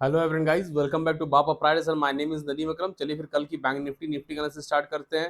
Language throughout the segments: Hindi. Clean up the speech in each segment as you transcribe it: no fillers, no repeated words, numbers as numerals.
Hello everyone guys, welcome back to बापा pride sir. My name is Nadeem Akram. चलिए फिर कल की बैंक निफ्टी का एनालिसिस स्टार्ट करते हैं।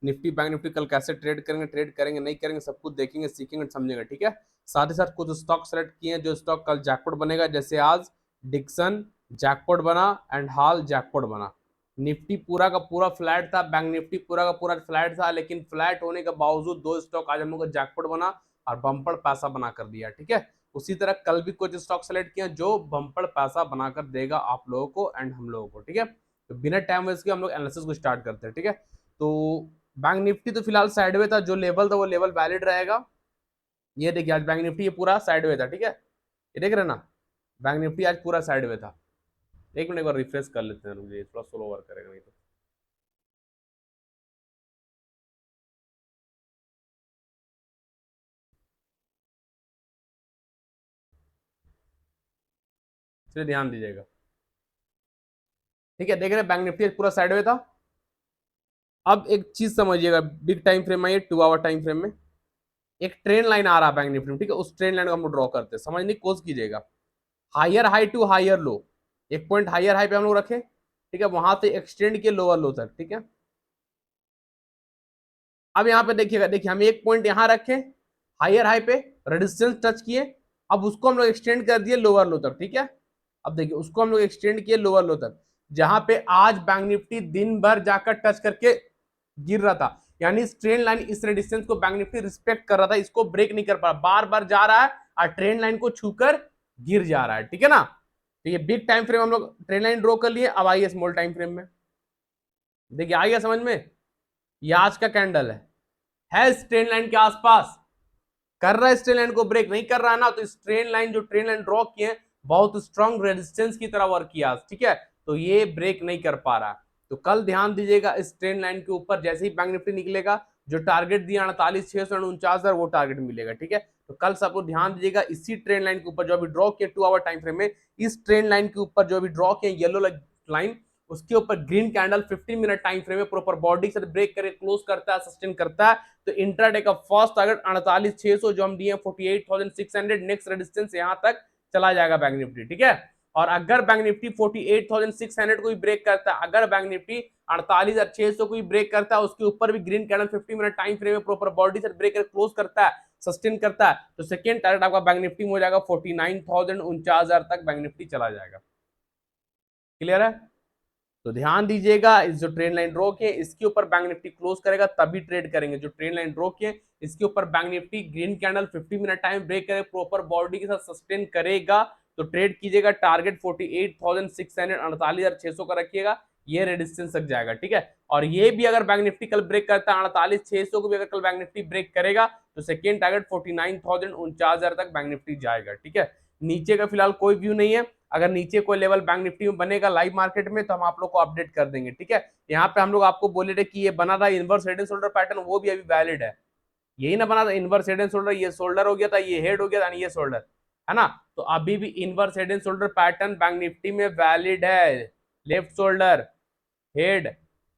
निफ्टी बैंक निफ्टी कल कैसे ट्रेड करेंगे नहीं करेंगे, सब कुछ देखेंगे, सीखेंगे, समझेंगे। ठीक है। साथ ही साथ कुछ स्टॉक सेलेक्ट किए हैं जो स्टॉक कल जैकपॉट बनेगा, जैसे आज डिक्सन जैकपॉट बना एंड हाल जैकपॉट बना। निफ्टी पूरा का पूरा फ्लैट था, बैंक निफ्टी पूरा का पूरा फ्लैट था, लेकिन फ्लैट होने के बावजूद दो स्टॉक आज हम लोग का जैकपॉट बना और बम्पर पैसा बना कर दिया। ठीक है। उसी तरह कल भी कुछ स्टॉक सेलेक्ट किया जो बम्पर पैसा बनाकर देगा आप लोगों को एंड हम लोगों को। ठीक है। तो बिना टाइम वेस्ट के हम लोग एनालिसिस को स्टार्ट करते हैं। ठीक है। तो बैंक निफ्टी तो फिलहाल साइडवे था, जो लेवल था वो लेवल वैलिड रहेगा। ये देखिए आज बैंक निफ्टी ये पूरा साइडवे था। ठीक है। ये देख रहे हैं ना, बैंक निफ्टी आज पूरा साइडवे था। एक मिनट एक बार रिफ्रेश कर लेते हैं, रुकिए, थोड़ा स्लो वर्क करेगा नहीं तो। चलिए ध्यान दीजिएगा। ठीक है, देख रहे हैं बैंक निफ्टी आज पूरा साइडवे था। अब एक चीज समझिएगा, बिग टाइम फ्रेम में, ये 2 आवर टाइम फ्रेम में एक ट्रेन लाइन आ रहा है बैंक निफ्टी में। ठीक है, उस ट्रेन लाइन को हम लोग ड्रॉ करते हैं, समझने की कोशिश कीजिएगा। Higher high to higher low, एक पॉइंट हायर हाई पे हम लोग रखे। ठीक है, वहां से एक्सटेंड किए लोअर लो तक। ठीक है। अब यहाँ पे देखिएगा, देखिए हम एक पॉइंट यहाँ रखे हायर हाई पे, रेजिस्टेंस टच किए। अब उसको हम लोग एक्सटेंड कर दिए लोअर लो तक। ठीक है। अब देखिए उसको हम लोग एक्सटेंड किए लोअर लो तक, जहां पे आज बैंक निफ्टी दिन भर जाकर टच करके गिर रहा था। यानी इस ट्रेंड लाइन, इस रेजिस्टेंस को बैंक निफ्टी रिस्पेक्ट कर रहा था, इसको ब्रेक नहीं कर पा रहा, बार बार जा रहा है और ट्रेंड लाइन को छूकर गिर जा रहा है। ठीक है ना। तो ये बिग टाइम फ्रेम हम लोग ट्रेंड लाइन ड्रॉ कर लिए। अब आइए स्मॉल टाइम फ्रेम में, देखिए आ गया समझ में। ये आज का कैंडल है इस ट्रेंड लाइन के आसपास, कर रहा है इस ट्रेंड लाइन को ब्रेक नहीं कर रहा है ना, तो इस ट्रेंड लाइन जो ट्रेंड लाइन ड्रॉ किए बहुत स्ट्रॉन्ग रेजिस्टेंस की तरह वर्क किया। ठीक है। तो ये ब्रेक नहीं कर पा रहा। तो कल ध्यान दीजिएगा, इस ट्रेंड लाइन के ऊपर जैसे ही बैंक निफ्टी निकलेगा, जो टारगेट दिया 48,649 वो टारगेट मिलेगा। ठीक है। तो कल सबको ध्यान दीजिएगा, इसी ट्रेंड लाइन के ऊपर जो अभी ड्रॉ किया 2 आवर टाइम फ्रेम में, इस ट्रेंड लाइन के ऊपर जो अभी ड्रॉ किए येलो लाइन, उसके ऊपर green candle 15 minute time frame में प्रॉपर बॉडी से ब्रेक करके क्लोज करता है, सस्टेन करता है, तो इंट्राडे का फर्स्ट टारगेट 48,600 जो हम दिए 48,600, नेक्स्ट रेजिस्टेंस यहां तक चला जाएगा बैंक निफ्टी। ठीक है। और अगर बैंक निफ्टी 48,600 को भी ब्रेक करता है, अगर बैंक निफ्टी 48,600 को भी ब्रेक करता है, उसके ऊपर भी green candle 50 minute time frame में प्रॉपर बॉडी से ब्रेक करके क्लोज करता है, सस्टेन करता है, तो सेकेंड टारगेट आपका बैंक निफ्टी में हो जाएगा 49,049 तक बैंक निफ्टी चला जाएगा। क्लियर है। तो ध्यान दीजिएगा, इस जो ट्रेंड लाइन ड्रॉ किए इसके ऊपर बैंक निफ्टी क्लोज करेगा तभी ट्रेड करेंगे। जो ट्रेंड लाइन ड्रॉ किए इसके ऊपर Bank Nifty green candle 50 minute time break करे, प्रॉपर बॉडी के साथ सस्टेन करेगा, तो ट्रेड कीजिएगा। टारगेट 48,600 48,600 का रखिएगा, ये रेजिस्टेंस तक जाएगा। ठीक है। और ये भी अगर बैंक निफ्टी कल ब्रेक करता है 48,600 को भी अगर कल बैंक निफ्टी ब्रेक करेगा, तो सेकेंड टारगेट 49,49 तक बैंक निफ्टी जाएगा। ठीक है। नीचे का फिलहाल कोई व्यू नहीं है। अगर नीचे कोई लेवल बैंक निफ्टी में बनेगा लाइव मार्केट में, तो हम आप लोग को अपडेट कर देंगे। ठीक है। यहाँ पे हम लोग आपको बोले थे कि ये बना था inverse head and shoulder pattern, वो भी अभी वैलिड है। यही ना बना था इनवर्स हेड एंड शोल्डर, ये शोल्डर हो गया था, ये हेड हो गया था, ये शोल्डर है ना। तो अभी भी inverse head and shoulder pattern bank Nifty में वैलिड है। Left shoulder, head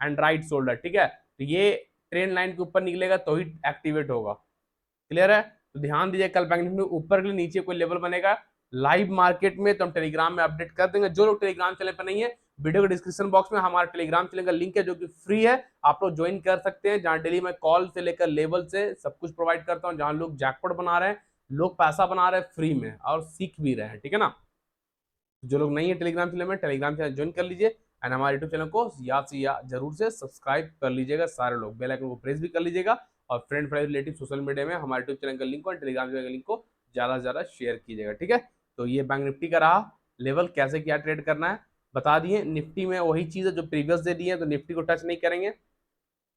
and right shoulder. ठीक है। तो ये ट्रेंड लाइन के ऊपर निकलेगा तो ही एक्टिवेट होगा। क्लियर है। तो ध्यान दीजिए, कल बैंक निफ्टी ऊपर के लिए नीचे कोई लेवल बनेगा लाइव मार्केट में तो हम टेलीग्राम में अपडेट कर देंगे। जो लोग टेलीग्राम चैनल पर नहीं है, वीडियो के डिस्क्रिप्शन बॉक्स में हमारे टेलीग्राम चैनल का लिंक है जो कि फ्री है, आप लोग ज्वाइन कर सकते हैं, जहां डेली मैं कॉल से लेकर लेवल से सब कुछ प्रोवाइड करता हूं, जहां लोग जैकपॉट बना रहे हैं, लोग पैसा बना रहे हैं फ्री में और सीख भी रहे हैं। ठीक है ना। जो लोग नहीं है टेलीग्राम चैनल में, टेलीग्राम चैनल ज्वाइन कर लीजिए एंड हमारे यूट्यूब चैनल को याद से जरूर से सब्सक्राइब कर लीजिएगा। सारे लोग बेल आइकन को प्रेस भी कर लीजिएगा और फ्रेंड रिलेटिव सोशल मीडिया में हमारे यूट्यूब चैनल का लिंक और टेलीग्राम चैनल का लिंक को ज्यादा से ज्यादा शेयर कीजिएगा। ठीक है। तो ये बैंक निफ्टी का रहा लेवल, कैसे क्या ट्रेड करना है बता दिए। निफ्टी में वही चीज है जो प्रीवियस डे दी है, तो निफ्टी को टच नहीं करेंगे।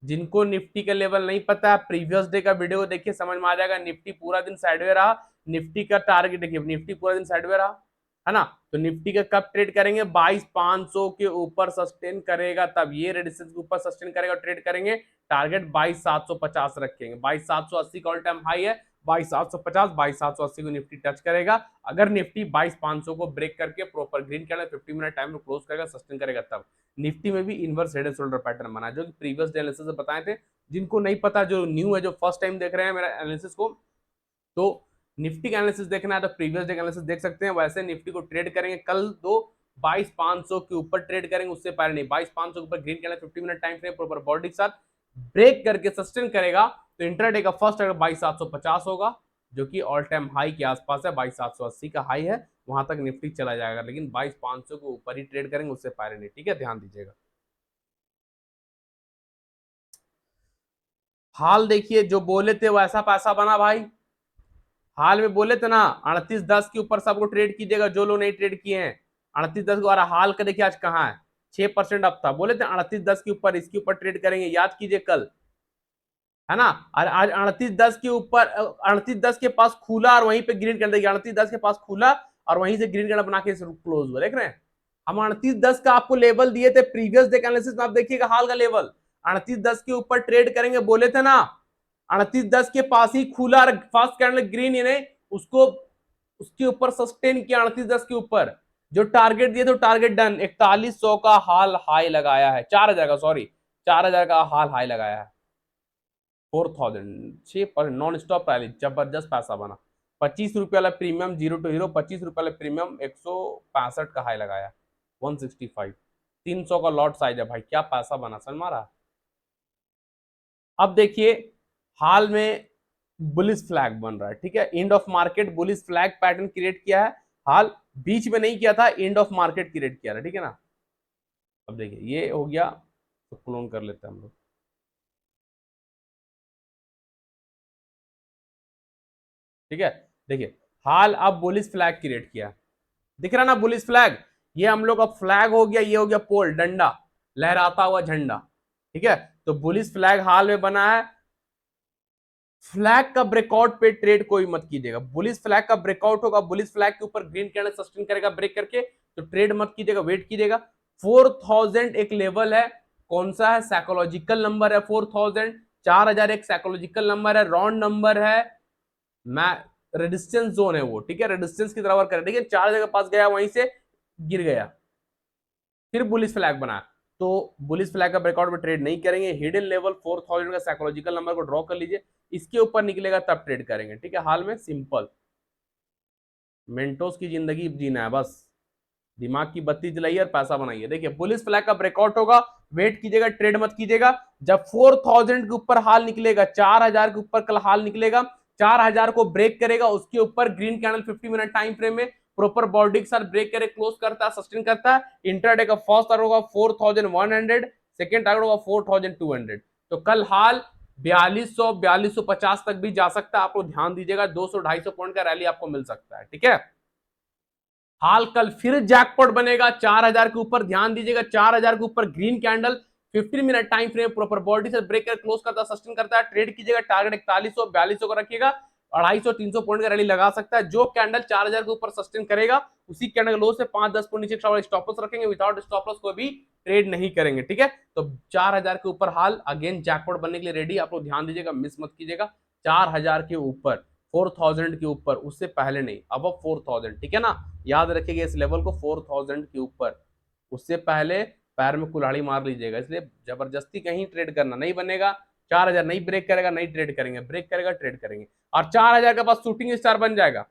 जिनको निफ्टी का लेवल नहीं पता है, प्रीवियस डे का वीडियो देखिए, समझ में आ जाएगा। निफ्टी पूरा दिन साइडवे रहा, निफ्टी का टारगेट देखिए, निफ्टी पूरा दिन साइडवे रहा है ना। तो निफ्टी का कब ट्रेड करेंगे, 22,500 के ऊपर सस्टेन करेगा, तब ये रेजिस्टेंस के ऊपर सस्टेन करेगा, ट्रेड करेंगे। टारगेट 22,750 रखेंगे, 22,780 का ऑल टाइम हाई है, 22,750 22,780 को निफ्टी टच करेगा। अगर निफ्टी 22,500 को ब्रेक करके proper green candle 50 minute time में क्लोज करेगा, सस्टेन करेगा, तब निफ्टी में भी inverse head and shoulder pattern बना, जो कि प्रीवियस डे एनालिसिस से बताए थे। जिनको नहीं पता, जो न्यू है, जो फर्स्ट टाइम देख रहे हैं मेरा एनालिसिस को, तो निफ्टी का एनालिसिस देखना है तो प्रीवियस डे एनालिसिस देख सकते हैं। वैसे निफ्टी को ट्रेड करेंगे कल, दो 22,500 के ऊपर ट्रेड करेंगे, उससे पहले नहीं। 22,500 के ऊपर green candle 50 minute time frame proper body के साथ ब्रेक करके सस्टेन करेगा तो इंट्राडे का फर्स्ट टारगेट 22,750 होगा, जो कि ऑल टाइम हाई के आसपास है। 22,780 का हाई है, वहां तक निफ्टी चला जाएगा, लेकिन 22,500 के ऊपर ही ट्रेड करेंगे, उससे पहले नहीं। ठीक है, ध्यान दीजिएगा। हाल देखिए, जो बोले थे वैसा पैसा बना भाई। हाल में बोले थे ना 38.10 के ऊपर सबको ट्रेड कीजिएगा, जो लोग नहीं ट्रेड किए हैं। 38.10 को, हाल का देखिए आज कहाँ है, 6% अप था। बोले थे 38.10 के ऊपर, इसके ऊपर ट्रेड करेंगे, याद कीजिए कल, है ना। और आज 38.10 के ऊपर, 38.10 के पास खुला और वहीं पे ग्रीन कैंडल, देखिए 38.10 के पास खुला और वहीं से ग्रीन कैंडल बना के क्लोज हुआ, देख रहे हैं। हम 38.10 का आपको लेवल दिए थे प्रीवियस डे एनालिसिस में, आप देखिएगा हाल का लेवल 38.10 के ऊपर ट्रेड करेंगे बोले थे ना। 38.10 के पास ही खुला और फर्स्ट कैंडल ग्रीन, इन्हें उसको उसके ऊपर सस्टेन किया 38.10 के ऊपर। जो टारगेट दिए थे टारगेट डन, 4100 का हाल हाई लगाया है, 4000 का, सॉरी 4000 का हाल हाई लगाया है। 4000 6% नॉन स्टॉप रैली, जबरदस्त पैसा बना। 25 रुपये वाला प्रीमियम 0 to हीरो, 25 रुपये वाला प्रीमियम 165 का हाई लगाया, 165, 300 का लॉट साइज है भाई, क्या पैसा बना, समझ मारा। अब देखिए हाल में बुलिश फ्लैग बन रहा है, ठीक है, end of market bullish flag pattern create किया है। हाल बीच में नहीं किया था, एंड ऑफ मार्केट क्रिएट किया था, ठीक है ना। अब देखिए ये हो गया, तो क्लोन कर लेते हैं हम लोग, ठीक है। देखिए हाल अब बुलिश फ्लैग क्रिएट किया, दिख रहा ना बुलिश फ्लैग, ये हम लोग का फ्लैग हो गया, ये हो गया पोल, डंडा, लहराता हुआ झंडा, ठीक है। तो बुलिश फ्लैग हाल में बना है। फ्लैग का ब्रेकआउट पे ट्रेड कोई मत कीजिएगा, बुलिश फ्लैग का ब्रेकआउट होगा, बुलिश फ्लैग के ऊपर ग्रीन कैंडल सस्टेन करेगा ब्रेक करके, तो ट्रेड मत कीजिएगा, वेट कीजिएगा। 4000 एक लेवल है, कौन सा है, साइकोलॉजिकल नंबर है 4000, 4000 एक साइकोलॉजिकल नंबर है, राउंड नंबर है, मैं रेजिस्टेंस जोन है वो, ठीक है, रेजिस्टेंस की तरह वर्क करे, देखिए 4000 के पास गया, वहीं से गिर गया, फिर बुलिश फ्लैग बना, तो बुलिश फ्लैग का ब्रेकआउट में ट्रेड नहीं करेंगे। हिडन लेवल 4000 का साइकोलॉजिकल नंबर को ड्रॉ कर लीजिए, इसके ऊपर निकलेगा तब ट्रेड करेंगे, ठीक है। हाल में सिंपल मेंटोस की जिंदगी जीना है, बस दिमाग की बत्ती जलाइए और पैसा बनाइए। देखिए बुलिश फ्लैग का ब्रेकआउट होगा, वेट कीजिएगा, ट्रेड मत कीजिएगा। जब 4000 के ऊपर हाल निकलेगा, 4000 के ऊपर कल हाल निकलेगा, 4000 को ब्रेक करेगा, उसके ऊपर green candle 50 minute time frame में प्रॉपर बॉडी के साथ ब्रेक करे, क्लोज करता है, सस्टेन करता है। इंट्राडे का फर्स्ट टारगेट होगा 4100, सेकंड टारगेट होगा 4200। तो कल हाल 4200 4250 तक भी जा सकता है, आपको ध्यान दीजिएगा, 200-250 पॉइंट का रैली आपको मिल सकता है, ठीक है। हाल कल फिर जैकपॉट बनेगा 4000 के ऊपर, ध्यान दीजिएगा 4000 के ऊपर green candle 15 minute time frame proper body से ब्रेक कर क्लोज करता है, सस्टेन करता है, ट्रेड कीजिएगा, टारगेट 4100 4200 का रखिएगा, 250-300 पॉइंट का रैली लगा सकता है। जो कैंडल 4000 के ऊपर सस्टेन करेगा, उसी कैंडल लो से 5-10 पॉइंट नीचे स्टॉप लॉस रखेंगे, विदाउट स्टॉप लॉस को भी ट्रेड नहीं करेंगे, ठीक है। तो 4000 के ऊपर हाल अगेन जैकपॉट बनने के लिए रेडी, आप लोग ध्यान दीजिएगा, मिस मत कीजिएगा। 4000 के ऊपर, 4000 के ऊपर, उससे पहले नहीं, अब 4000, ठीक है ना। याद रखिएगा इस लेवल को, 4000 के ऊपर, उससे पहले पैर में कुल्हाड़ी मार लीजिएगा, इसलिए जबरदस्ती कहीं ट्रेड करना नहीं बनेगा। 4000 नहीं ब्रेक करेगा, नहीं ट्रेड करेंगे, ब्रेक करेगा ट्रेड करेंगे। और 4000 के पास शूटिंग स्टार बन जाएगा,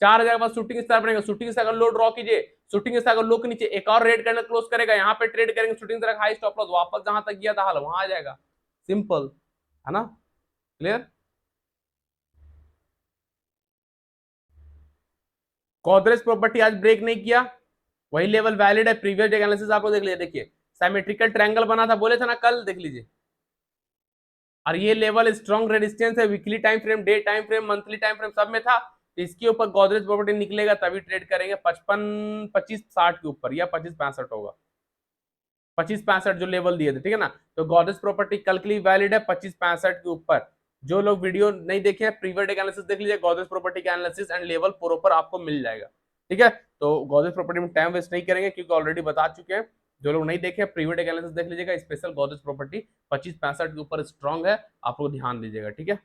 4000 के पास शूटिंग स्टार बनेगा, शूटिंग स्टार का लो ड्रॉ कीजिए, शूटिंग स्टार का लो के नीचे एक और रेड कैंडल क्लोज करेगा, यहाँ पे ट्रेड करेंगे, शूटिंग स्टार का हाई स्टॉप लॉस, वापस जहां तक गया था हाल वहां आ जाएगा, सिंपल है ना, क्लियर। गोदरेज प्रॉपर्टी आज ब्रेक नहीं किया, वही लेवल वैलिड है, प्रीवियस डे एनालिसिस आपको देख लीजिए, देखिए सिमेट्रिकल ट्रायंगल बना था, बोले थे ना कल, देख लीजिए। और ये लेवल स्ट्रॉन्ग रेजिस्टेंस है, weekly time frame, day time frame, monthly time frame सब में था। तो इसके ऊपर गोदरेज प्रॉपर्टी निकलेगा तभी ट्रेड करेंगे, 55-25-60 के ऊपर, या 25-65 होगा, 25-65 जो लेवल दिए थे, ठीक है ना। तो गोदरेज प्रॉपर्टी कल के लिए वैलिड है 25-65 के ऊपर। जो लोग वीडियो नहीं देखे हैं, प्रीवियस डे एनालिसिस देख लीजिए, गोदरेज प्रॉपर्टी का एनालिसिस एंड लेवल प्रॉपर आपको मिल जाएगा, ठीक है। तो गोदरेज प्रॉपर्टी में टाइम वेस्ट नहीं करेंगे, क्योंकि ऑलरेडी बता चुके हैं। जो लोग नहीं देखे प्रीवियस डे एनालिसिस देख लीजिएगा, स्पेशल गोदरेज प्रॉपर्टी 25-65 के ऊपर स्ट्रॉन्ग है, आप लोग ध्यान दीजिएगा, ठीक है।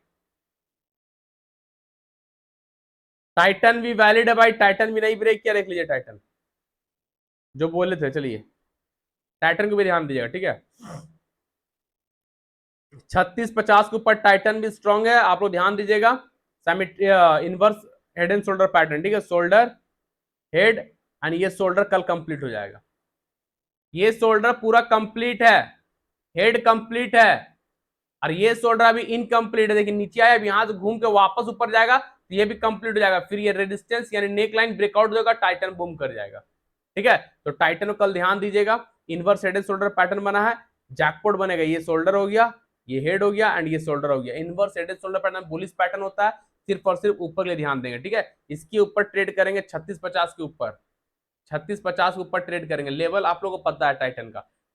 टाइटन भी वैलिड है भाई, टाइटन भी नहीं ब्रेक किया, देख लीजिए टाइटन, जो बोले थे, चलिए टाइटन को भी ध्यान दीजिएगा, ठीक है। 36-50 के ऊपर टाइटन भी स्ट्रॉन्ग है, आप लोग ध्यान दीजिएगा। Inverse head and shoulder pattern, ठीक है, शोल्डर, हेड एंड ये शोल्डर कल कंप्लीट हो जाएगा। ये शोल्डर पूरा कंप्लीट है, हेड कंप्लीट है, और ये शोल्डर अभी इनकम्प्लीट है। देखिए नीचे आया, अभी यहां से घूम के वापस ऊपर जाएगा तो ये भी कंप्लीट हो जाएगा। फिर ये रेजिस्टेंस यानी नेक लाइन ब्रेकआउट होगा, टाइटन बूम कर जाएगा। ठीक है, तो टाइटन को कल ध्यान दीजिएगा। Inverse head and shoulder pattern बना है, जैकपॉट बनेगा। ये शोल्डर हो गया, ये हेड हो गया, एंड ये शोल्डर हो गया। Inverse head and shoulder pattern bullish pattern होता है, सिर्फ और सिर्फ ऊपर के लिए ध्यान देंगे। ठीक है, इसके ऊपर ट्रेड करेंगे 3650 के ऊपर, 3650 के ऊपर ट्रेड करेंगे। लेवल आप लोगों को पता है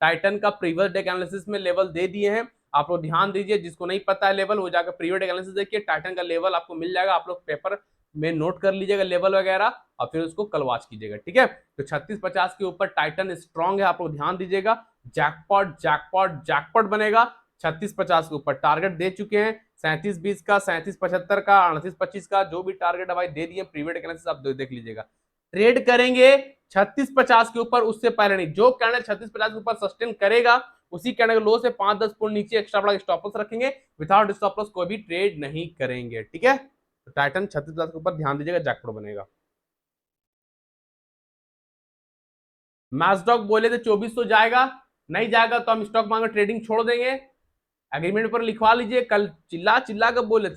टाइटन का प्रीवियस डे एनालिसिस में लेवल दे दिए हैं, आप लोग ध्यान दीजिए। जिसको नहीं पता है लेवल, वो जाकर प्रीवियस डे एनालिसिस देखिए, टाइटन का लेवल आपको मिल जाएगा। आप लोग पेपर में नोट कर लीजिएगा लेवल वगैरह, और फिर उसको कल वॉच कीजिएगा। ठीक है, तो 3650 के ऊपर टाइटन स्ट्रॉन्ग है, आप लोग ध्यान दीजिएगा। जैकपॉट जैकपॉट जैकपॉट बनेगा 3650 के ऊपर। टारगेट दे चुके हैं 3720 का, 3775 का, 3825 का, जो भी टारगेट भाई दे दिए प्रीवियस डे एनालिसिस, आप देख लीजिएगा। ट्रेड करेंगे 3650 के ऊपर, उससे पहले नहीं। जो कैंडल 3650 के ऊपर सस्टेन करेगा, उसी कैंडल के लो से 5-10 पॉइंट नीचे एक्स्ट्रा बड़ा स्टॉप लॉस रखेंगे। विदाउट स्टॉप लॉस कोई भी ट्रेड नहीं करेंगे। ठीक है, तो टाइटन 3650 के ऊपर ध्यान दीजिएगा, जैकपॉट बनेगा। मैस्डॉक बोले थे 2400 जाएगा, नहीं जाएगा तो हम स्टॉक मार्केट ट्रेडिंग छोड़ देंगे। एग्रीमेंट पर लिखवा लीजिए। कल चिल्ला चिल्ला कर बोले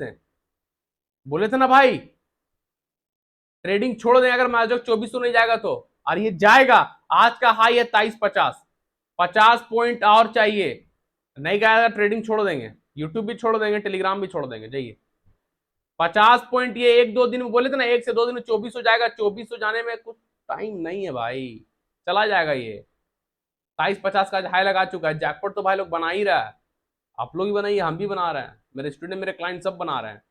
थे ना भाई, ट्रेडिंग छोड़ दें अगर मैस्डॉक 2400 नहीं जाएगा तो। और ये जाएगा। आज का हाई है 2350, 50 पॉइंट और चाहिए। नहीं गया ट्रेडिंग छोड़ देंगे, यूट्यूब भी छोड़ देंगे, टेलीग्राम भी छोड़ देंगे। जाइए 50 पॉइंट, ये 1-2 दिन में बोले थे ना, 1 से 2 दिन में 2400 जाएगा। 2400 जाने में कुछ टाइम नहीं है भाई, चला जाएगा ये। 2350 का हाई लगा चुका है। जैकपॉट तो भाई लोग बना ही रहा है, आप लोग भी बनाइए, हम भी बना रहे हैं, मेरे स्टूडेंट मेरे क्लाइंट सब बना रहे हैं।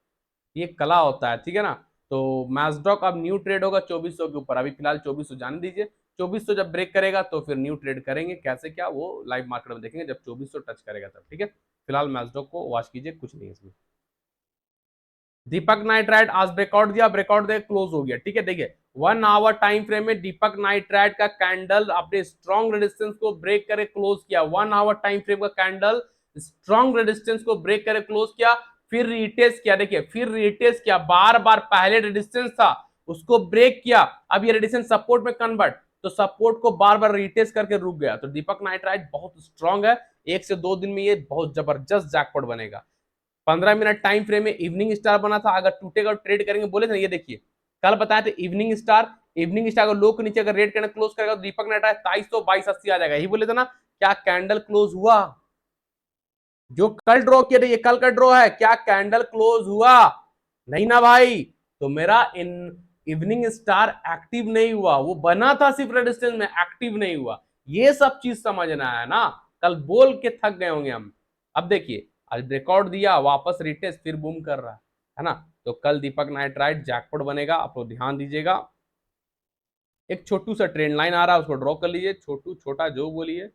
ये कला होता है, ठीक है ना। तो मैस्डॉक अब न्यू ट्रेड होगा 2400 के ऊपर। अभी फिलहाल 2400 जाने दीजिए। 2400 जब ब्रेक करेगा तो फिर न्यू ट्रेड करेंगे। कैसे क्या वो लाइव मार्केट में देखेंगे जब 2400 टच करेगा तब। ठीक है, फिलहाल मैस्डॉक को वॉच कीजिए, कुछ नहीं है इसमें। दीपक नाइट्राइट आज ब्रेकआउट दिया, ब्रेकआउट दे क्लोज हो गया। ठीक है, देखिए 1 आवर टाइम फ्रेम में दीपक नाइट्राइट का कैंडल अपने स्ट्रॉन्ग रेजिस्टेंस को ब्रेक करे क्लोज किया। 1 आवर टाइम फ्रेम का कैंडल स्ट्रॉन्ग रेजिस्टेंस को ब्रेक करे क्लोज किया, फिर रीटेस्ट किया। देखिए फिर रीटेस्ट किया, बार बार पहले रेजिस्टेंस था उसको ब्रेक किया, अब ये रेजिस्टेंस सपोर्ट में कन्वर्ट, तो सपोर्ट को बार बार रीटेस्ट करके रुक गया। तो दीपक नाइट्राइट बहुत स्ट्रॉन्ग है, 1 से 2 दिन में ये बहुत जबरदस्त जैकपॉट बनेगा। 15 मिनट टाइम फ्रेम में इवनिंग स्टार बना था, अगर टूटेगा ट्रेड करेंगे बोले थे। ये देखिए कल बताया था इवनिंग स्टार, इवनिंग स्टार को लो के नीचे अगर रेड कैंडल क्लोज करेगा तो दीपक नाइट्राइट 2322.80 आ जाएगा। यही बोले थे ना, क्या कैंडल क्लोज हुआ? जो कल ड्रॉ किए थे, ये कल का ड्रॉ है, क्या कैंडल क्लोज हुआ? नहीं ना भाई। तो मेरा इन इवनिंग स्टार एक्टिव नहीं हुआ, वो बना था सिर्फ रेजिस्टेंस में, एक्टिव नहीं हुआ। ये सब चीज समझना है ना, कल बोल के थक गए होंगे हम। अब देखिए आज ब्रेकआउट दिया, वापस रिटेस्ट, फिर बूम कर रहा है ना। तो कल दीपक नाइट्राइट जैकपॉट बनेगा, आप लोग ध्यान दीजिएगा। एक छोटू सा ट्रेंड लाइन आ रहा है, उसको ड्रॉ कर लीजिए। छोटू छोटा जो बोलिए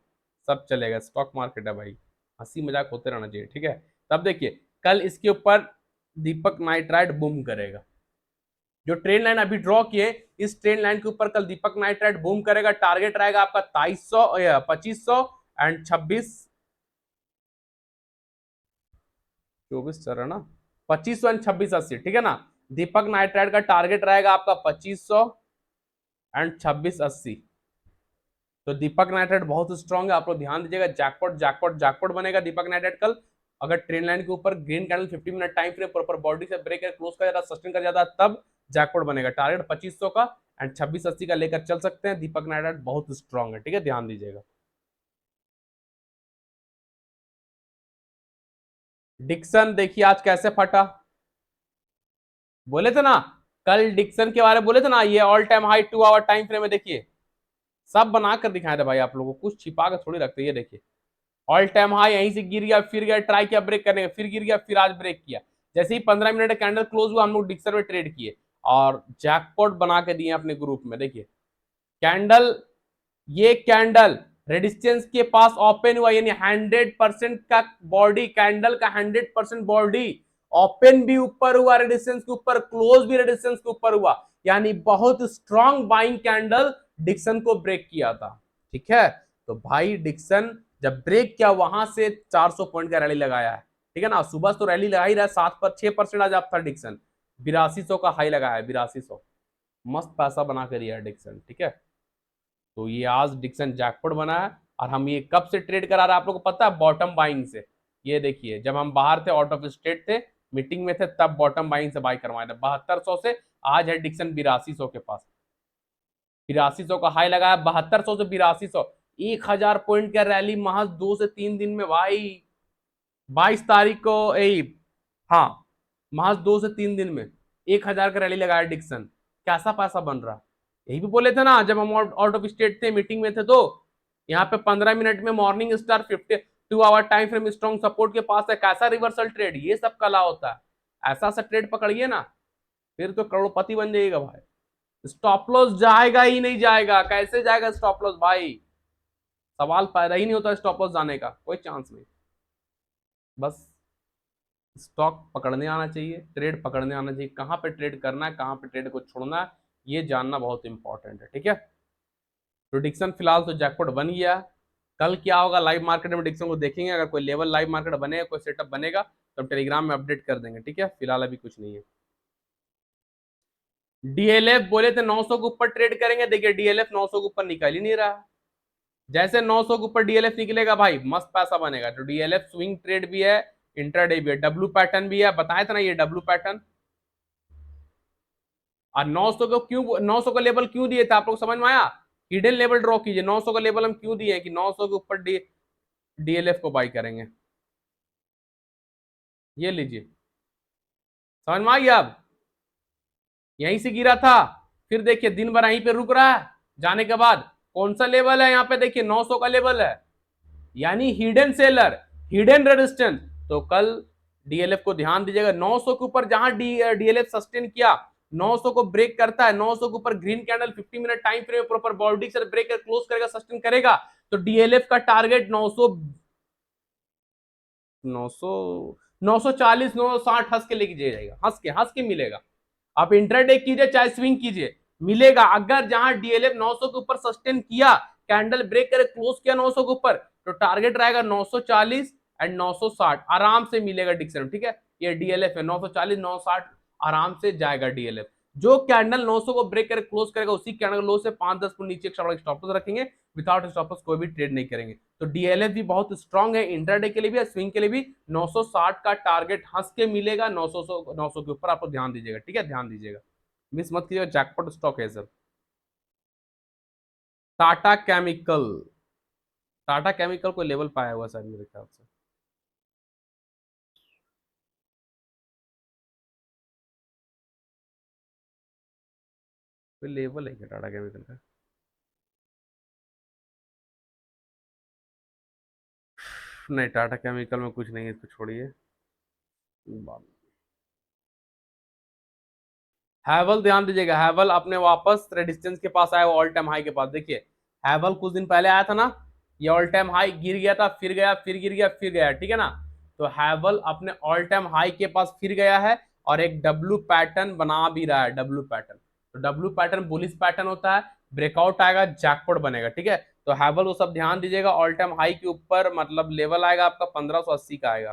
सब चलेगा, स्टॉक मार्केट है भाई, हंसी मजाक होते रहना चाहिए। ठीक है, तब देखिए कल इसके ऊपर दीपक नाइट्राइट बूम करेगा। जो ट्रेंड लाइन अभी ड्रॉ किए, इस ट्रेंड लाइन के ऊपर कल दीपक नाइट्राइट बूम करेगा। टारगेट रहेगा आपका 2300, 2500 एंड 24 चल रहा ना, 2500 एंड 2680। ठीक है ना, दीपक नाइट्राइट का टारगेट रहेगा आपका 2500 एंड 2680। तो दीपक नाइट्राइट बहुत स्ट्रॉन्ग है, आप लोग ध्यान दीजिएगा। जैकपॉट जैकपॉट जैकपॉट बनेगा दीपक नाइट्राइट कल। अगर ट्रेंड लाइन के ऊपर green candle 50 minute time frame proper body से ब्रेक कर क्लोज कर जाता, सस्टेन कर जाता, तब जैकपॉट बनेगा। टारगेट 2500 का एंड 2680 का लेकर चल सकते हैं। दीपक नाइट्राइट बहुत स्ट्रॉन्ग है, ठीक है, ध्यान दीजिएगा। डिक्सन देखिए आज कैसे फटा, बोले थे ना कल डिक्सन के बारे में, बोले थे ना ये all time high 2 hour time frame में। देखिए सब बनाकर दिखाए थे भाई आप लोगों को, कुछ छिपा कर थोड़ी रखते। ये देखिए ऑल टाइम हाई यहीं से गिर गया, फिर गया, ट्राई किया ब्रेक करने का, फिर गिर गया, फिर आज ब्रेक किया। जैसे ही 15 मिनट कैंडल क्लोज हुआ, हम लोग डिक्सन में ट्रेड किए और जैकपॉट बना के दिए अपने ग्रुप में। देखिए कैंडल, ये कैंडल रेजिस्टेंस के पास ओपन हुआ, यानी 100% का बॉडी, कैंडल का 100% बॉडी ओपन भी ऊपर हुआ रेजिस्टेंस के ऊपर, क्लोज भी रेजिस्टेंस के ऊपर हुआ, यानी बहुत स्ट्रॉन्ग बाइंग कैंडल डिक्सन को ब्रेक किया था। ठीक है, तो भाई डिक्सन जब ब्रेक किया, वहां से 400 पॉइंट का रैली लगाया है। ठीक है ना, सुबह तो रैली लगा ही रहा है, 6% आज आप था डिक्सन, 8200 का हाई लगाया है, 8200। मस्त पैसा बना कर दिया डिक्सन। ठीक है, तो ये आज डिक्सन जैकपॉट बना है, और हम ये कब से ट्रेड करा रहे हैं आप लोगों को पता है? बॉटम बाइंग से। ये देखिए, जब हम बाहर थे, आउट ऑफ स्टेट थे, मीटिंग में थे, तब बॉटम बाइंग से बाई करवाए थे 7200 से। आज है डिक्सन 8200 के पास, 8200 का हाई लगाया, 7200 से 8200, 1000 पॉइंट का रैली महज 2 से 3 दिन में भाई। 22 तारीख को हाँ, महज 2 से 3 दिन में 1000 का रैली लगाया डिक्सन। कैसा पैसा बन रहा? यही भी बोले थे ना जब हम आउट ऑफ स्टेट थे, मीटिंग में थे, तो यहाँ पे 15 मिनट में morning star 52 hour time frame strong support के पास है। कैसा रिवर्सल ट्रेड, ये सब कला होता है। ऐसा सा ट्रेड पकड़िए ना, फिर तो करोड़पति बन जाइएगा भाई। स्टॉप लॉस जाएगा ही नहीं जाएगा, कैसे जाएगा स्टॉप लॉस भाई? सवाल पैदा ही नहीं होता स्टॉप लॉस जाने का, कोई चांस नहीं। बस स्टॉक पकड़ने आना चाहिए, ट्रेड पकड़ने आना चाहिए, कहां पे ट्रेड करना है, कहां पे ट्रेड को छोड़ना है, ये जानना बहुत इंपॉर्टेंट है। ठीक है, प्रोडिक्शन फिलहाल तो जैकपॉट बन गया। कल क्या होगा लाइव मार्केट में प्रोडिक्शन को देखेंगे। अगर कोई लेवल लाइव मार्केट बनेगा, कोई सेटअप बनेगा, तो हम टेलीग्राम में अपडेट कर देंगे। ठीक है, फिलहाल अभी कुछ नहीं है। डीएलएफ बोले थे 900 के ऊपर ट्रेड करेंगे, देखिए डीएलएफ 900 के ऊपर निकल ही नहीं रहा। जैसे 900 के ऊपर डीएलएफ निकलेगा भाई, मस्त पैसा बनेगा। तो डीएलएफ स्विंग ट्रेड भी है, इंट्राडे भी है, डब्ल्यू पैटर्न भी है, बताया था ना ये डब्ल्यू पैटर्न। और 900 को क्यों, 900 का लेवल क्यों दिए थे आप लोग समझ में आया? हिडन लेवल ड्रॉ कीजिए। 900 का लेवल हम क्यों दिए कि 900 के ऊपर डीएलएफ को बाई करेंगे। ये लीजिए, समझ में आ गया? अब यहीं से गिरा था, फिर देखिए दिन भर यहीं पे रुक रहा है, जाने के बाद कौन सा लेवल है यहाँ पे, देखिए 900 का लेवल है, यानी हिडन सेलर, हिडन रेजिस्टेंस। तो कल डीएलएफ को ध्यान दीजिएगा, 900 के ऊपर जहां डीएलएफ सस्टेन किया, 900 को ब्रेक करता है, 900 के ऊपर green candle 50 minute time frame proper body से ब्रेक कर क्लोज करेगा, सस्टेन करेगा, तो डीएलएफ का टारगेट 900 900 940 960 हंस के लेके जाएगा, हंस के मिलेगा। आप इंट्राडे कीजिए चाहे स्विंग कीजिए, मिलेगा। अगर जहां डीएलएफ 900 के ऊपर सस्टेन किया, कैंडल ब्रेक करे क्लोज किया 900 के ऊपर, तो टारगेट रहेगा 940 एंड 960, आराम से मिलेगा डिक्सन। ठीक है, ये डीएलएफ है 940 960, आराम से जाएगा डीएलएफ। जो कैंडल 900 को ब्रेक करे क्लोज करेगा, उसी कैंडल लो से 5-10 फुट नीचे स्टॉप लॉस रखेंगे, विदाउट स्टॉप लॉस कोई भी ट्रेड नहीं करेंगे। तो डीएलएफ भी बहुत स्ट्रांग है, इंट्राडे के लिए भी, स्विंग के लिए भी। 960 का टारगेट हंस के मिलेगा, 900 के ऊपर आपको ध्यान दीजिएगा। ठीक है, ध्यान दीजिएगा, मिस मत कीजिएगा, जैकपॉट स्टॉक है sir. Tata chemical, Tata chemical को लेवल पाया हुआ सर मेरे ख्याल से। कोई लेवल है क्या टाटा केमिकल का? नहीं, टाटा केमिकल में कुछ नहीं है, इसको छोड़िए। हैवल ध्यान दीजिएगा, हैवल अपने वापस रेजिस्टेंस के पास आया, ऑल टाइम हाई के पास। देखिए हैवल कुछ दिन पहले आया था ना, ये ऑल टाइम हाई गिर गया था, फिर गया, फिर गिर गया, फिर गया। ठीक है ना, तो हैवल अपने ऑल टाइम हाई के पास फिर गया है, और एक डब्ल्यू पैटर्न बना भी रहा है, डब्ल्यू पैटर्न। तो डब्ल्यू पैटर्न बुलिश पैटर्न होता है, ब्रेकआउट आएगा, जैकपॉट बनेगा। ठीक है, तो हैवल वो सब ध्यान दीजिएगा। ऑल टाइम हाई के ऊपर मतलब लेवल आएगा आपका 1580 का आएगा,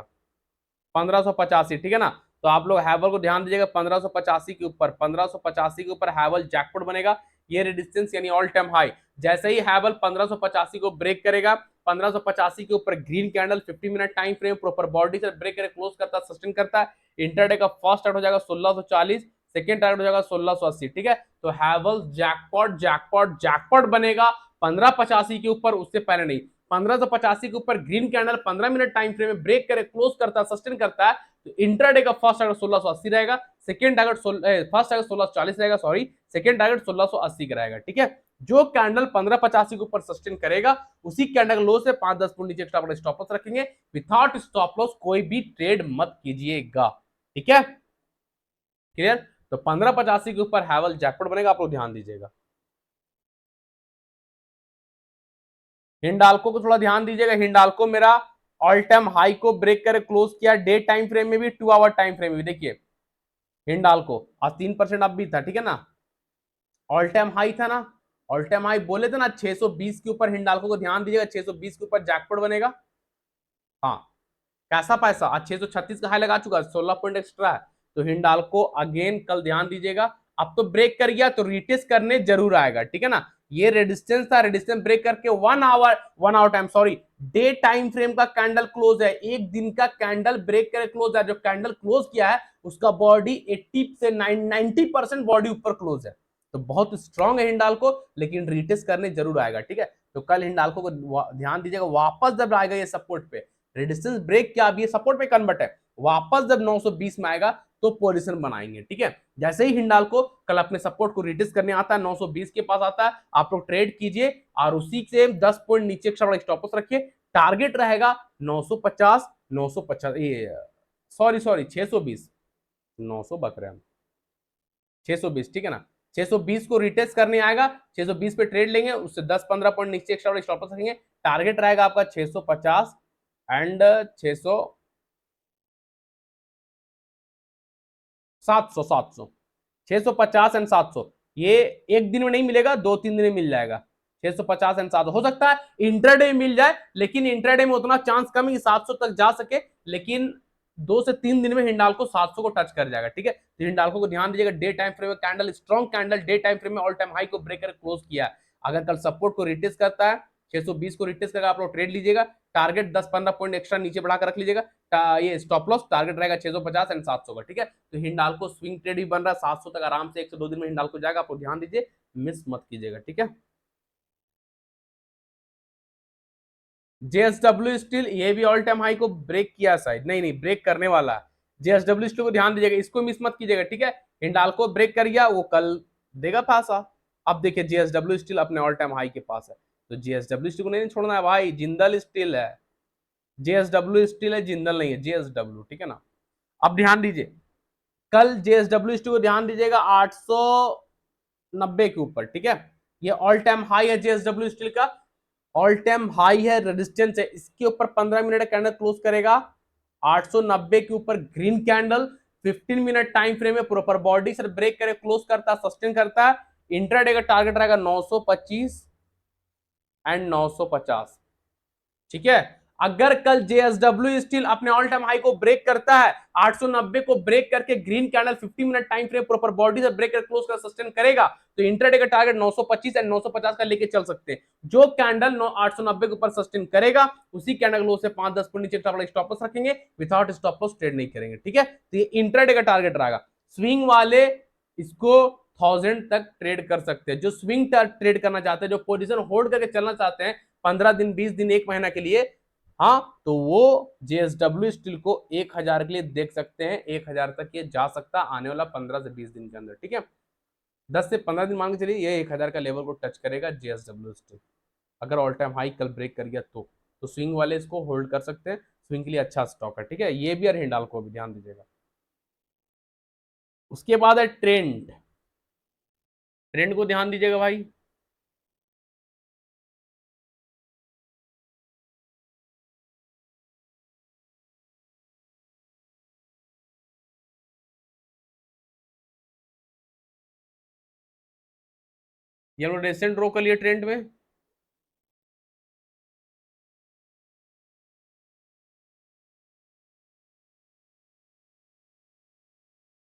1585। ठीक है ना, तो आप लोग हैवल को ध्यान दीजिएगा 1585 के ऊपर, 1585 के ऊपर हैवल जैकपॉट बनेगा। ये रेजिस्टेंस यानी ऑल टाइम हाई। जैसे ही हैवल 1585 को ब्रेक करेगा, 1585 के ऊपर green candle 50 minute time frame proper body से ब्रेक करे क्लोज करता है, सस्टेन करता है, इंटरडे का फर्स्ट टारगेट हो जाएगा 1640, सेकेंड टारगेट हो जाएगा 1680। ठीक है, तो हैवल जैकपॉट जैकपॉट जैकपॉट बनेगा 1585 के ऊपर, उससे पहले नहीं। 1585 के ऊपर green candle 15 minute time frame में ब्रेक करे क्लोज करता है, सस्टेन करता है, तो इंट्राडे का फर्स्ट टारगेट 1680 रहेगा, सेकंड टारगेट फर्स्ट टारगेट 1640 रहेगा, सॉरी, सेकंड टारगेट 1680 का रहेगा। ठीक है, जो कैंडल 1585 के ऊपर सस्टेन करेगा, उसी कैंडल लो से 5-10 पॉइंट नीचे एक्स्ट्रा स्टॉप लॉस रखेंगे। विदाउट स्टॉप लॉस कोई भी ट्रेड मत कीजिएगा। ठीक है, क्लियर? तो 1585 के ऊपर हैवल जैकपॉट बनेगा, आप लोग ध्यान दीजिएगा। हिंडाल्को को थोड़ा ध्यान दीजिएगा, हिंडाल्को मेरा ऑल टाइम हाई को ब्रेक करे क्लोज किया, डे टाइम फ्रेम में भी, 2 आवर टाइम फ्रेम में भी। देखिए हिंडाल्को आज 3% अप भी था। ठीक है ना, ऑल टाइम हाई था ना, ऑल टाइम हाई बोले थे ना 620 के ऊपर, हिंडाल्को को ध्यान दीजिएगा, 620 के ऊपर जैकपॉट बनेगा। हाँ, कैसा पैसा, आज 636 का हाई लगा चुका है, 16 पॉइंट एक्स्ट्रा है। तो हिंडाल्को अगेन कल ध्यान दीजिएगा, अब तो ब्रेक कर गया तो रिटेस्ट करने जरूर आएगा। ठीक है ना, ये रेजिस्टेंस था, रेजिस्टेंस ब्रेक करके 1 hour time sorry day time frame का कैंडल क्लोज है, एक दिन का कैंडल ब्रेक करे क्लोज है। जो कैंडल क्लोज किया है उसका बॉडी 80 से 90% बॉडी ऊपर क्लोज है, तो बहुत स्ट्रांग है हिंडाल्को, लेकिन रिटेस्ट करने जरूर आएगा। ठीक है, तो कल हिंडाल्को को ध्यान दीजिएगा, वापस जब आएगा ये सपोर्ट पे, रेजिस्टेंस ब्रेक किया, अभी ये सपोर्ट पे कन्वर्ट है, वापस जब 920 में आएगा तो पोजीशन बनाएंगे। ठीक है, जैसे ही हिंडाल्को कल अपने सपोर्ट को रिटेस्ट करने आता है, 920 के पास आता है, आप लोग ट्रेड कीजिए और उसी से 10 पॉइंट नीचे स्टॉप लॉस रखिए। टारगेट रहेगा 950 950 ये सॉरी 620 900 बक रहे हैं 620। ठीक है ना, 620 को रिटेस्ट करने आएगा, 620 पे ट्रेड लेंगे, उससे 10-15 पॉइंट नीचे एक्स्ट्रा स्टॉप लॉस रखेंगे। टारगेट रहेगा आपका 650 एंड 600 700 700 650 एंड 700, ये एक दिन में नहीं मिलेगा, 2-3 दिन में मिल जाएगा। 650 एंड 700 हो सकता है इंट्राडे मिल जाए, लेकिन इंट्राडे में उतना चांस कम है कि 700 तक जा सके, लेकिन 2 से 3 दिन में हिंडाल्को 700 को टच कर जाएगा। ठीक है, तो हिंडाल्को को ध्यान दीजिएगा, डे टाइम फ्रेम में candle, strong candle, day time frame में ऑल टाइम हाई को ब्रेक कर क्लोज किया। अगर कल सपोर्ट को रिटेस्ट करता है, 620 को रिटेस्ट करके आप लोग ट्रेड लीजिएगा, टारगेट 10-15 पॉइंट एक्स्ट्रा नीचे बढ़ाकर रख लीजिएगा। ये स्टॉप लॉस टारगेट रहेगा 650 एंड 700 का। ठीक है, तो हिंडाल्को स्विंग ट्रेड भी बन रहा है, 700 तक आराम से 1 से 2 दिन में हिंडाल्को जाएगा, आपको ध्यान दीजिए, मिस मत कीजिएगा। ठीक है, जेएसडब्ल्यू स्टील, ये भी ऑल टाइम हाई को ब्रेक किया, शायद नहीं ब्रेक करने वाला है। जेएसडब्ल्यू स्टील को ध्यान दीजिएगा, इसको मिस मत कीजिएगा। ठीक है, हिंडाल्को ब्रेक कर गया, वो कल देगा फांसा। अब देखिए जेएसडब्ल्यू स्टील अपने ऑल टाइम हाई के पास है, तो जेएसडब्ल्यू स्टील को नहीं छोड़ना है भाई, जिंदल स्टील है, जेएसडब्ल्यू स्टील है, जिंदल नहीं है, जेएसडब्ल्यू। ठीक है ना, अब ध्यान दीजिए, कल जेएसडब्ल्यू स्टील को ध्यान दीजिएगा 890 के ऊपर। ठीक है, ये ऑल टाइम हाई है जेएसडब्ल्यू स्टील का, ऑल टाइम हाई है, रेजिस्टेंस है, इसके ऊपर 15 मिनट कैंडल क्लोज करेगा 890 के ऊपर, green candle 15 minute time frame में प्रॉपर बॉडी से ब्रेक करे क्लोज करता है, सस्टेन करता है। इंट्राडे का टारगेट रहेगा 925 एंड 950। ठीक है, अगर कल जेएसडब्ल्यू स्टील अपने ऑल टाइम हाई को ब्रेक करता है, 890 को ब्रेक करके green candle 50 minute time frame proper body से ब्रेक कर क्लोज कर सस्टेन करेगा, तो इंट्राडे का टारगेट 925 एंड 950 का लेके चल सकते हैं। जो कैंडल 890 के ऊपर सस्टेन करेगा, उसी कैंडल लो से 5-10 पॉइंट नीचे स्टॉप लॉस रखेंगे, विदाउट स्टॉप लॉस ट्रेड नहीं करेंगे। ठीक है, तो ये इंट्राडे का टारगेट रहेगा। स्विंग वाले इसको 1000 तक ट्रेड कर सकते हैं, जो स्विंग ट्रेड करना चाहते हैं, जो पोजीशन होल्ड करके चलना चाहते हैं 15 दिन 20 दिन 1 महीना के लिए, हाँ, तो वो जेएसडब्ल्यू स्टील को 1000 के लिए देख सकते हैं, 1000 तक ये जा सकता है आने वाला 15 से 20 दिन के अंदर। ठीक है, 10 से 15 दिन मान के चलिए ये 1000 का लेवल को टच करेगा जेएसडब्ल्यू स्टील, अगर ऑल टाइम हाई कल ब्रेक कर गया तो स्विंग वाले इसको होल्ड कर सकते हैं, स्विंग के लिए अच्छा स्टॉक है। ठीक है, ये भी और हिंडाल्को भी ध्यान दीजिएगा। उसके बाद है ट्रेंड, ट्रेंड को ध्यान दीजिएगा भाई, ये लोग रेसेंट रो कर लिए ट्रेंड में,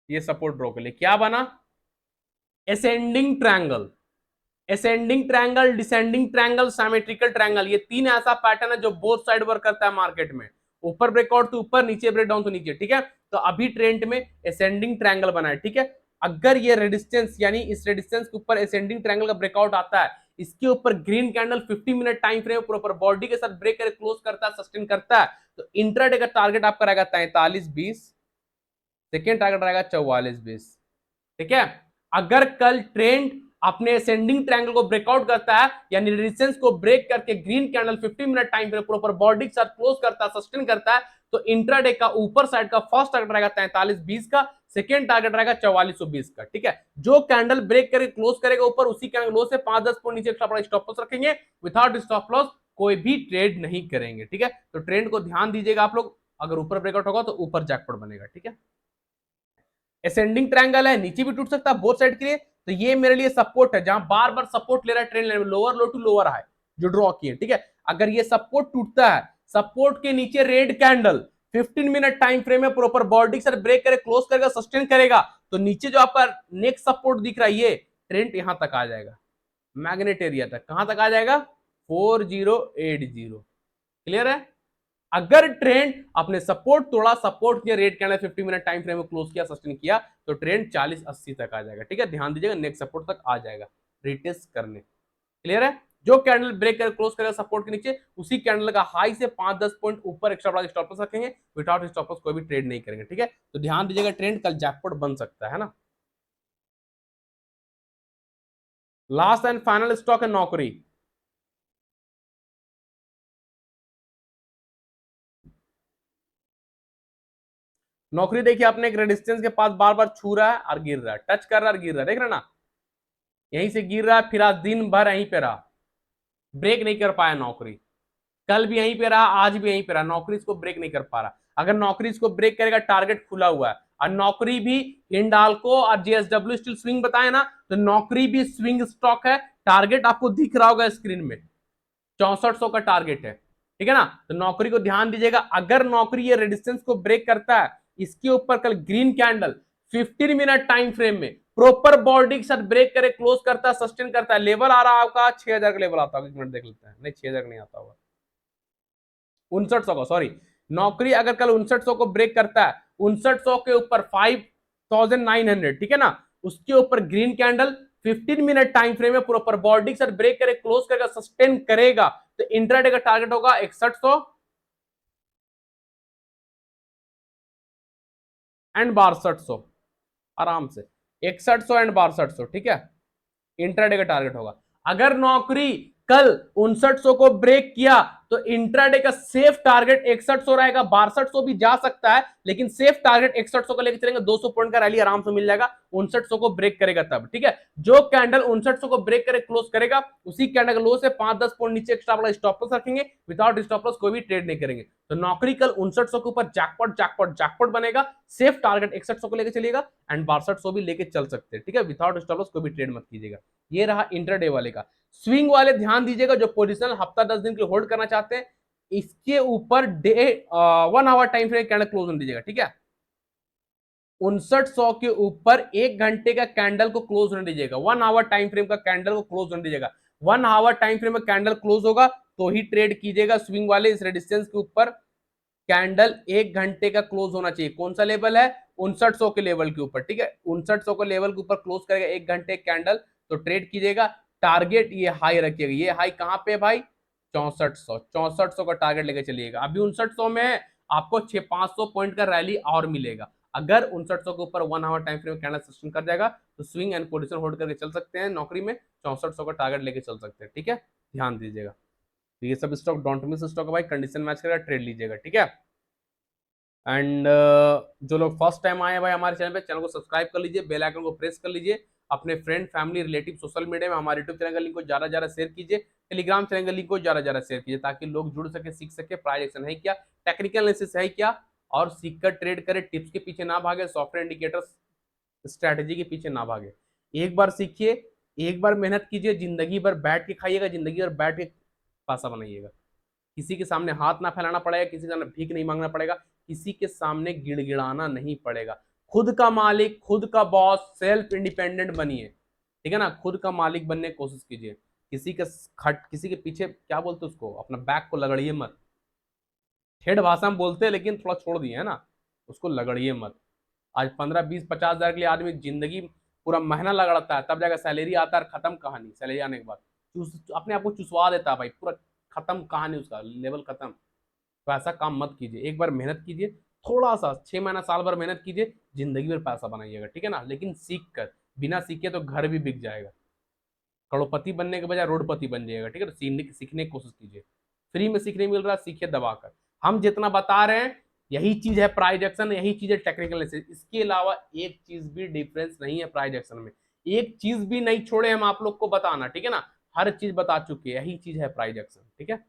ये सपोर्ट ड्रॉ कर लिए, क्या बना, ascending triangle, ascending triangle, descending triangle, symmetrical triangle, ये तीन ऐसा पैटर्न है जो बोथ साइड वर्क करता है मार्केट में, ऊपर ब्रेकआउट तो ऊपर, नीचे ब्रेकडाउन तो नीचे। ठीक है, तो अभी ट्रेंड में एसेंडिंग ट्रायंगल बना है। ठीक है, अगर ये रेजिस्टेंस यानी इस रेजिस्टेंस के ऊपर एसेंडिंग ट्रायंगल का ब्रेकआउट आता है, इसके ऊपर green candle 50 minute time frame proper body के साथ ब्रेक कर क्लोज करता है, सस्टेन करता है, तो इंट्राडे का टारगेट आपका रहेगा 43-20, सेकेंड टारगेट रहेगा 44-20। ठीक है, अगर कल ट्रेंड अपने असेंडिंग ट्रायंगल को ब्रेकआउट करता है, यानी रेजिस्टेंस को ब्रेक करके green candle 50 minute time frame proper body के साथ क्लोज करता है, सस्टेन करता है, तो इंट्राडे का ऊपर साइड का फर्स्ट टारगेट रहेगा 43-20 का, सेकेंड टारगेट रहेगा 4420 का। ठीक है, जो कैंडल ब्रेक करके क्लोज करेगा ऊपर, उसी कैंडल लो से 5-10 पॉइंट नीचे स्टॉप लॉस रखेंगे, विदाउट स्टॉप लॉस कोई भी ट्रेड नहीं करेंगे। ठीक है, तो ट्रेंड को ध्यान दीजिएगा आप लोग, अगर ऊपर ब्रेकआउट होगा तो ऊपर जैकपॉट बनेगा। ठीक है, एसेंडिंग ट्रायंगल है, नीचे भी टूट सकता है बोथ साइड के लिए, तो ये मेरे लिए सपोर्ट है, जहां बार बार सपोर्ट ले रहा है ट्रेंड लाइन में, lower low to lower high जो ड्रॉ किए। ठीक है, अगर ये सपोर्ट टूटता है, सपोर्ट के नीचे red candle 15 minute time frame में प्रॉपर बॉडी से ब्रेक करे क्लोज करेगा, सस्टेन करेगा, तो नीचे जो आपका नेक्स्ट सपोर्ट दिख रहा है ये ट्रेंड यहां तक आ जाएगा। मैग्नेट एरिया तक, कहां तक आ जाएगा 4080। क्लियर है। अगर ट्रेंड अपने सपोर्ट तोड़ा, सपोर्ट किया, rate candle 50 minute time frame में क्लोज किया, सस्टेन किया, तो ट्रेंड 40-80 तक आ जाएगा। ठीक है, ध्यान दीजिएगा, नेक्स्ट सपोर्ट तक आ जाएगा रिटेस्ट करने। क्लियर है। जो कैंडल ब्रेक कर क्लोज करेगा सपोर्ट के नीचे, उसी कैंडल का हाई से 5-10 पॉइंट ऊपर एक्स्ट्रा स्टॉप लॉस रखेंगे, विदाउट स्टॉप लॉस कोई भी ट्रेड नहीं करेंगे। ठीक है, तो ध्यान दीजिएगा, ट्रेंड कल जैकपॉट बन सकता है ना। लास्ट एंड फाइनल स्टॉक है नौकरी। नौकरी देखिए, अपने एक रेजिस्टेंस के पास बार बार छू रहा है और गिर रहा है, टच कर रहा है और गिर रहा है, देख रहे ना, यहीं से गिर रहा है, फिर आज दिन भर यहीं पे रहा, ब्रेक नहीं कर पाया नौकरी। कल भी यहीं पे रहा, आज भी यहीं पे रहा, नौकरी इसको ब्रेक नहीं कर पा रहा। अगर नौकरी इसको ब्रेक करेगा, टारगेट खुला हुआ है, और नौकरी भी हिंडाल्को और जेएसडब्ल्यू स्टील स्विंग बताए ना, तो नौकरी भी स्विंग स्टॉक है। टारगेट आपको दिख रहा होगा स्क्रीन में, 6400 का टारगेट है। ठीक है ना, तो नौकरी को ध्यान दीजिएगा, अगर नौकरी ये रेजिस्टेंस को ब्रेक करता है, इसके ऊपर कल green candle 15 minute time frame में प्रॉपर बॉडी के साथ ब्रेक करे, क्लोज करता है, सस्टेन करता है, लेवल आ रहा है आपका 6000 का लेवल आता है, 1 मिनट देख लेते हैं, नहीं 6000 नहीं आता होगा, 5900 का, सॉरी। नौकरी अगर कल 5900 को ब्रेक करता है, 5900 के ऊपर 5900, ठीक है ना, उसके ऊपर green candle 15 minute time frame में प्रॉपर बॉडी के साथ ब्रेक करे, क्लोज करेगा, सस्टेन करेगा, तो इंट्राडे का टारगेट होगा 6100 एंड 6200, आराम से 6100 एंड 6200। ठीक है, इंट्राडे का टारगेट होगा। अगर नौकरी कल 5900 को ब्रेक किया, तो इंट्राडे का सेफ टारगेट 6100 रहेगा, 6200 भी जा सकता है, लेकिन सेफ टारगेट 6100 को लेकर चलेंगे, 200 पॉइंट का रैली आराम से मिल जाएगा, 5900 को ब्रेक करेगा तब। ठीक है, जो कैंडल 5900 को ब्रेक करे क्लोज करेगा, उसी कैंडल का लो से 5-10 पॉइंट नीचे एक्स्ट्रा वाला स्टॉप लॉस रखेंगे, विदाउट स्टॉप लॉस कोई भी ट्रेड नहीं करेंगे। तो नौकरी कल 5900 के ऊपर जैकपॉट जैकपॉट जैकपॉट बनेगा, सेफ टारगेट 6100 को लेकर चलिएगा, एंड 6200 भी लेके चल सकते हैं। ठीक है, विदाउट स्टॉप लॉस कोई भी ट्रेड मत कीजिएगा। ये रहा इंट्राडे वाले का। स्विंग वाले ध्यान दीजिएगा, जो पोजिशनल हफ्ता 10 दिन के होल्ड करना चाहते हैं, इसके ऊपर day 1 hour time frame candle close होने दीजिएगा। ठीक है, 5900 के ऊपर 1 घंटे का कैंडल को क्लोज होने दीजिएगा, 1 आवर टाइम फ्रेम का कैंडल को क्लोज होने दीजिएगा। 1 आवर टाइम फ्रेम में कैंडल क्लोज होगा तो ही ट्रेड कीजिएगा। स्विंग वाले इस रेजिस्टेंस के ऊपर कैंडल 1 घंटे का क्लोज होना चाहिए। कौन सा लेवल है, 5900 के लेवल के ऊपर। ठीक है, 5900 के लेवल के ऊपर क्लोज करेगा 1 घंटे कैंडल, तो ट्रेड कीजिएगा। टारगेट ये हाई रखिएगा, ये हाई कहां पे भाई, 6400 का टारगेट लेके चलिएगा। अभी 5900 में आपको 500 पॉइंट का रैली और मिलेगा। अगर 5900 के ऊपर 1 hour time frame candle sustain कर जाएगा, तो स्विंग एंड पोजीशन होल्ड करके चल सकते हैं, नौकरी में 6400 का टारगेट लेके चल सकते हैं। ठीक है, ध्यान दीजिएगा। तो ये सब स्टॉक डोंट मिस स्टॉक है भाई, कंडीशन मैच करेगा, ट्रेड लीजिएगा। ठीक है, एंड जो लोग फर्स्ट टाइम आए हैं भाई हमारे चैनल पे, चैनल को सब्सक्राइब कर लीजिए, बेल आइकन को प्रेस कर लीजिए, अपने friend family relative social media में हमारे यूट्यूब चैनल का लिंक को ज्यादा ज्यादा शेयर कीजिए, टेलीग्राम चैनल का लिंक को ज्यादा ज्यादा शेयर कीजिए, ताकि लोग जुड़ सके, सीख सके प्राइस एक्शन है क्या, टेक्निकल एनालिसिस है क्या, और सीख कर ट्रेड करे, टिप्स के पीछे ना भागे, सॉफ्टवेयर इंडिकेटर्स स्ट्रैटेजी के पीछे ना भागे। एक बार सीखिए, एक बार मेहनत कीजिए, जिंदगी भर बैठ के खाइएगा, जिंदगी भर बैठ के पैसा बनाइएगा। किसी के सामने हाथ ना फैलाना पड़ेगा, किसी के सामने भीख नहीं मांगना पड़ेगा, किसी के सामने गिड़गिड़ाना नहीं पड़ेगा। खुद का मालिक, खुद का बॉस, सेल्फ इंडिपेंडेंट बनिए। ठीक है ना, खुद का मालिक बनने की कोशिश कीजिए। किसी के पीछे क्या बोलते उसको, अपना बैक को लगड़िए मत। ठेठ भाषा में बोलते हैं, लेकिन थोड़ा छोड़ दिए है ना, उसको लगड़िए मत। आज 15-20-50 हजार के लिए आदमी जिंदगी पूरा महीना लगड़ता है, तब जाकर सैलरी आता है, खत्म कहानी। सैलरी आने के बाद अपने आप को चुसवा देता है भाई, पूरा खत्म कहानी, उसका लेवल खत्म। तो ऐसा काम मत कीजिए, एक बार मेहनत कीजिए, थोड़ा सा 6 महीना साल भर मेहनत कीजिए, जिंदगी भर पैसा बनाइएगा। ठीक है ना, लेकिन सीख कर, बिना सीखे तो घर भी बिक जाएगा, करोड़पति बनने के बजाय रोडपति बन जाएगा। ठीक है, तो सीखने की कोशिश कीजिए, फ्री में सीखने मिल रहा है, सीखिए दबाकर। हम जितना बता रहे हैं यही चीज है प्राइस एक्शन, यही चीज है टेक्निकल एनालिसिस, इसके अलावा एक चीज भी डिफरेंस नहीं है प्राइस एक्शन में, एक चीज भी नहीं छोड़े हम आप लोग को बताना। ठीक है ना, हर चीज बता चुके हैं, यही चीज है प्राइस एक्शन। ठीक है,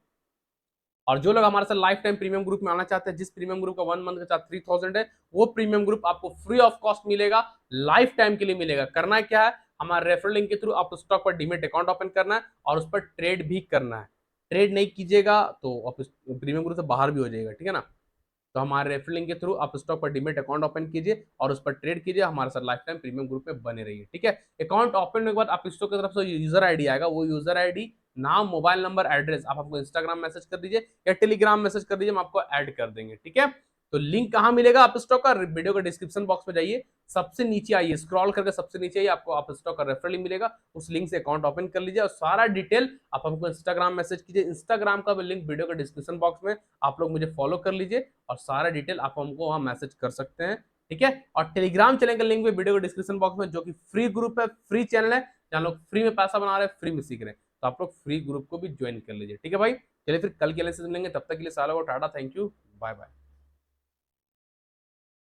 और जो लोग हमारे साथ लाइफ टाइम प्रीमियम ग्रुप में आना चाहते हैं, जिस प्रीमियम ग्रुप का 1 मंथ का चार्ज 3000 है, वो प्रीमियम ग्रुप आपको फ्री ऑफ कॉस्ट मिलेगा, लाइफ टाइम के लिए मिलेगा। करना क्या है, हमारे रेफरल लिंक के थ्रू आपको स्टॉक पर डीमेट अकाउंट ओपन करना है, और उस पर ट्रेड भी करना है। ट्रेड नहीं कीजिएगा तो आप प्रीमियम ग्रुप से बाहर भी हो जाएगा। ठीक है ना, तो हमारे रेफरल लिंक के थ्रू आप स्टॉक पर डीमेट अकाउंट ओपन कीजिए और उस पर ट्रेड कीजिए, हमारे साथ लाइफ टाइम प्रीमियम ग्रुप में बने रहिए। ठीक है, अकाउंट ओपन होने के बाद आप स्टॉक की तरफ से यूजर आईडी आएगा, वो यूजर आईडी, नाम, मोबाइल नंबर, एड्रेस आप हमको इंस्टाग्राम मैसेज कर दीजिए या टेलीग्राम मैसेज कर दीजिए, हम आपको ऐड कर देंगे। ठीक है, तो लिंक कहां मिलेगा आप स्टॉक का? वीडियो के डिस्क्रिप्शन बॉक्स में जाइए, सबसे नीचे आइए, स्क्रॉल करके सबसे नीचे आइए, आपको आप स्टॉक का रेफरल लिंक मिलेगा, उस लिंक से अकाउंट ओपन कर लीजिए और सारा डिटेल आप हमको इंस्टाग्राम मैसेज कीजिए। इंस्टाग्राम का भी लिंक वीडियो के डिस्क्रिप्शन बॉक्स में, आप लोग मुझे फॉलो कर लीजिए और सारा डिटेल आप हमको वहां मैसेज कर सकते हैं। ठीक है, और टेलीग्राम चैनल का लिंक भी वीडियो के डिस्क्रिप्शन बॉक्स में, जो कि फ्री ग्रुप है, फ्री चैनल है, जहां लोग फ्री में पैसा बना रहे हैं, फ्री में सीख रहे हैं, तो आप लोग फ्री ग्रुप को भी ज्वाइन कर लीजिए। ठीक है भाई, चलिए फिर कल के लिए मिलेंगे, तब तक के लिए सालों को tata, thank you, bye bye.